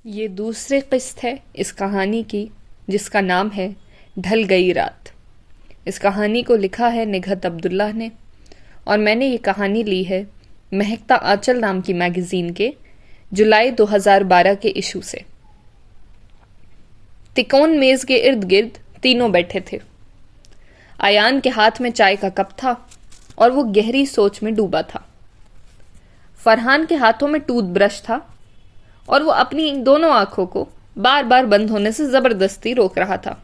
یہ دوسری قسط ہے اس کہانی کی جس کا نام ہے ڈھل گئی رات۔ اس کہانی کو لکھا ہے نگہت عبداللہ نے اور میں نے یہ کہانی لی ہے مہکتا آنچل نام کی میگزین کے جولائی 2012 کے ایشو سے۔ تکون میز کے ارد گرد تینوں بیٹھے تھے۔ ایان کے ہاتھ میں چائے کا کپ تھا اور وہ گہری سوچ میں ڈوبا تھا۔ فرحان کے ہاتھوں میں ٹوتھ برش تھا اور وہ اپنی دونوں آنکھوں کو بار بار بند ہونے سے زبردستی روک رہا تھا،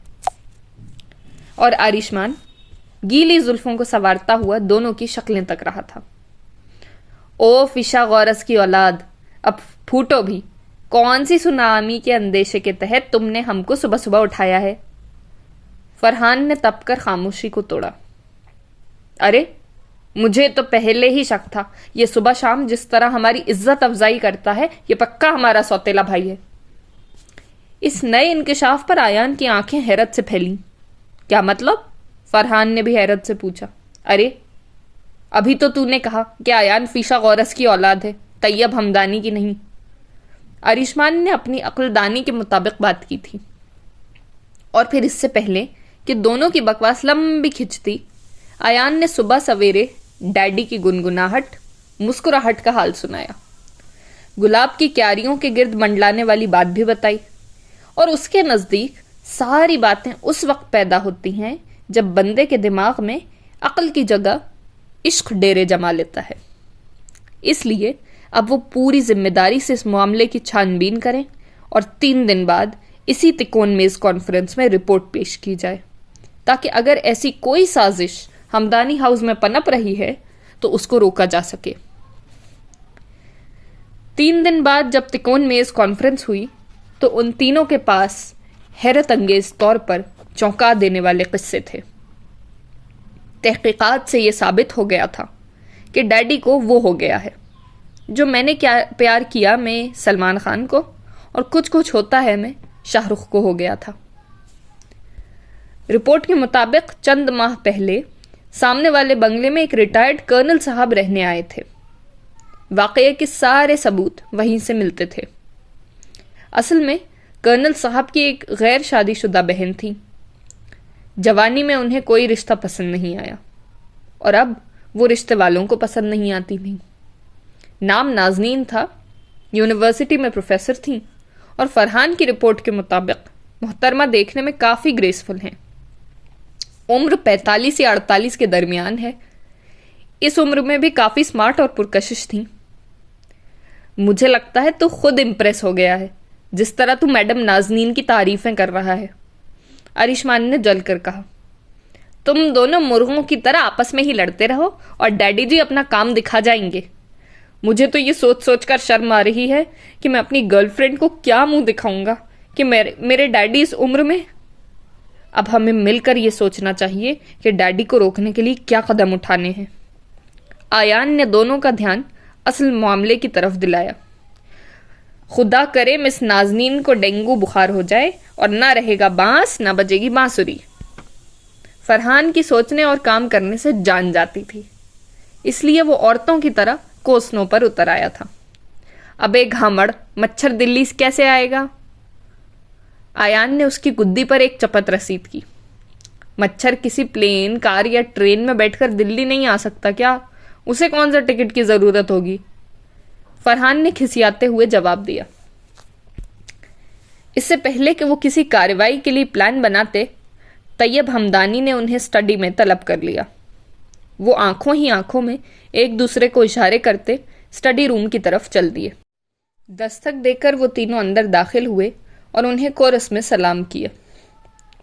اور آریشمان گیلی زلفوں کو سنوارتا ہوا دونوں کی شکلیں تک رہا تھا۔ او فشا غورس کی اولاد، اب پھوٹو بھی، کون سی سونامی کے اندیشے کے تحت تم نے ہم کو صبح صبح اٹھایا ہے؟ فرحان نے تپ کر خاموشی کو توڑا۔ ارے مجھے تو پہلے ہی شک تھا، یہ صبح شام جس طرح ہماری عزت افزائی کرتا ہے یہ پکا ہمارا سوتیلا بھائی ہے۔ اس نئے انکشاف پر ایان کی آنکھیں حیرت سے پھیلیں۔ کیا مطلب؟ فرحان نے بھی حیرت سے پوچھا۔ ارے ابھی تو نے کہا کہ ایان فیشا غورس کی اولاد ہے، طیب ہمدانی کی نہیں۔ آریشمان نے اپنی عقل دانی کے مطابق بات کی تھی، اور پھر اس سے پہلے کہ دونوں کی بکواس لمبی کھچتی، ایان نے صبح سویرے ڈیڈی کی گنگناہٹ، مسکراہٹ کا حال سنایا، گلاب کی کیاریوں کے گرد منڈلانے والی بات بھی بتائی، اور اس کے نزدیک ساری باتیں اس وقت پیدا ہوتی ہیں جب بندے کے دماغ میں عقل کی جگہ عشق ڈیرے جما لیتا ہے۔ اس لیے اب وہ پوری ذمہ داری سے اس معاملے کی چھان بین کریں اور 3 دن بعد اسی تکون میز کانفرنس میں رپورٹ پیش کی جائے، تاکہ اگر ایسی کوئی سازش ہمدانی ہاؤس میں پنپ رہی ہے تو اس کو روکا جا سکے۔ 3 دن بعد جب تکون میز کانفرنس ہوئی تو ان تینوں کے پاس حیرت انگیز طور پر چونکا دینے والے قصے تھے۔ تحقیقات سے یہ ثابت ہو گیا تھا کہ ڈیڈی کو وہ ہو گیا ہے جو میں نے پیار کیا میں سلمان خان کو، اور کچھ ہوتا ہے میں شاہ رخ کو ہو گیا تھا۔ رپورٹ کے مطابق چند ماہ پہلے سامنے والے بنگلے میں ایک ریٹائرڈ کرنل صاحب رہنے آئے تھے۔ واقعے کے سارے ثبوت وہیں سے ملتے تھے۔ اصل میں کرنل صاحب کی ایک غیر شادی شدہ بہن تھی۔ جوانی میں انہیں کوئی رشتہ پسند نہیں آیا، اور اب وہ رشتے والوں کو پسند نہیں آتی تھیں۔ نام نازنین تھا، یونیورسٹی میں پروفیسر تھیں، اور فرحان کی رپورٹ کے مطابق محترمہ دیکھنے میں کافی گریسفل ہیں۔ عمر 45 یا 48 کے درمیان ہے۔ اس عمر میں بھی کافی سمارٹ اور پرکشش تھیں۔ مجھے لگتا ہے تو خود امپریس ہو گیا ہے جس طرح تو میڈم نازنین کی تعریفیں کر رہا ہے، آریشمان نے جل کر کہا۔ تم دونوں مرغوں کی طرح آپس میں ہی لڑتے رہو اور ڈیڈی جی اپنا کام دکھا جائیں گے۔ مجھے تو یہ سوچ کر شرم آ رہی ہے کہ میں اپنی گرل فرینڈ کو کیا منہ دکھاؤں گا کہ میرے ڈیڈی اس عمر میں۔ اب ہمیں مل کر یہ سوچنا چاہیے کہ ڈیڈی کو روکنے کے لیے کیا قدم اٹھانے ہیں۔ ایان نے دونوں کا دھیان اصل معاملے کی طرف دلایا۔ خدا کرے مس نازنین کو ڈینگو بخار ہو جائے اور نہ رہے گا بانس نہ بجے گی بانسری۔ فرحان کی سوچنے اور کام کرنے سے جان جاتی تھی، اس لیے وہ عورتوں کی طرح کوسنوں پر اتر آیا تھا۔ ابے گھامڑ، مچھر دلی سے کیسے آئے گا؟ ایان نے اس کی گدی پر ایک چپت رسید کی۔ مچھر کسی پلین، کار یا ٹرین میں بیٹھ کر دلی نہیں آ سکتا کیا؟ اسے کون سا ٹکٹ کی ضرورت ہوگی؟ فرحان نے کھسیاتے ہوئے جواب دیا۔ اس سے پہلے کہ وہ کسی کارروائی کے لیے پلان بناتے، طیب ہمدانی نے انہیں اسٹڈی میں طلب کر لیا۔ وہ آنکھوں ہی آنکھوں میں ایک دوسرے کو اشارے کرتے اسٹڈی روم کی طرف چل دیے۔ دستک دے کر وہ تینوں اندر داخل ہوئے اور انہیں کورس میں سلام کیا۔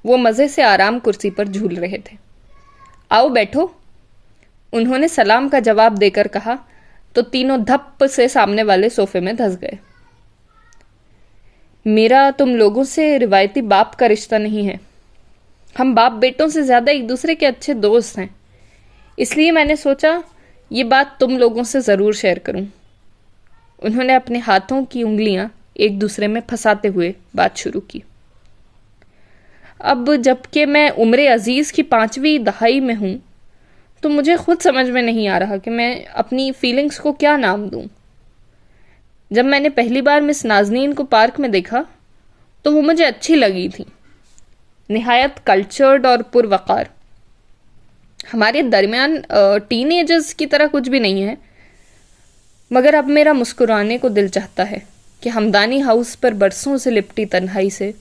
وہ مزے سے آرام کرسی پر جھول رہے تھے۔ آؤ بیٹھو، انہوں نے سلام کا جواب دے کر کہا تو تینوں دھپ سے سامنے والے صوفے میں دھس گئے۔ میرا تم لوگوں سے روایتی باپ کا رشتہ نہیں ہے، ہم باپ بیٹوں سے زیادہ ایک دوسرے کے اچھے دوست ہیں، اس لیے میں نے سوچا یہ بات تم لوگوں سے ضرور شیئر کروں۔ انہوں نے اپنے ہاتھوں کی انگلیاں ایک دوسرے میں پھنساتے ہوئے بات شروع کی۔ اب جب کہ میں عمر عزیز کی 5ویں دہائی میں ہوں تو مجھے خود سمجھ میں نہیں آ رہا کہ میں اپنی فیلنگز کو کیا نام دوں۔ جب میں نے پہلی بار مس نازنین کو پارک میں دیکھا تو وہ مجھے اچھی لگی تھی، نہایت کلچرڈ اور پروقار۔ ہمارے درمیان ٹین ایجرز کی طرح کچھ بھی نہیں ہے، مگر اب میرا مسکرانے کو دل چاہتا ہے کہ ہمدانی ہاؤس پر برسوں سے لپٹی تنہائی سے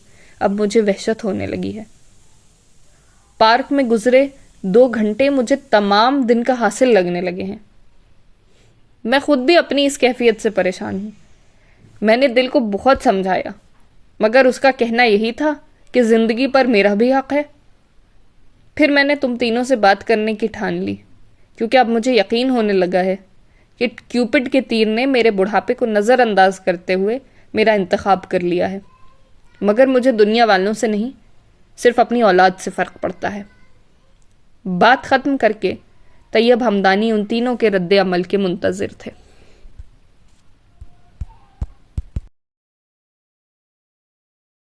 اب مجھے وحشت ہونے لگی ہے۔ پارک میں گزرے 2 گھنٹے مجھے تمام دن کا حاصل لگنے لگے ہیں۔ میں خود بھی اپنی اس کیفیت سے پریشان ہوں۔ میں نے دل کو بہت سمجھایا، مگر اس کا کہنا یہی تھا کہ زندگی پر میرا بھی حق ہے۔ پھر میں نے تم تینوں سے بات کرنے کی ٹھان لی، کیونکہ اب مجھے یقین ہونے لگا ہے کہ کیوپڈ کے تیر نے میرے بڑھاپے کو نظر انداز کرتے ہوئے میرا انتخاب کر لیا ہے، مگر مجھے دنیا والوں سے نہیں، صرف اپنی اولاد سے فرق پڑتا ہے۔ بات ختم کر کے طیب ہمدانی ان تینوں کے رد عمل کے منتظر تھے۔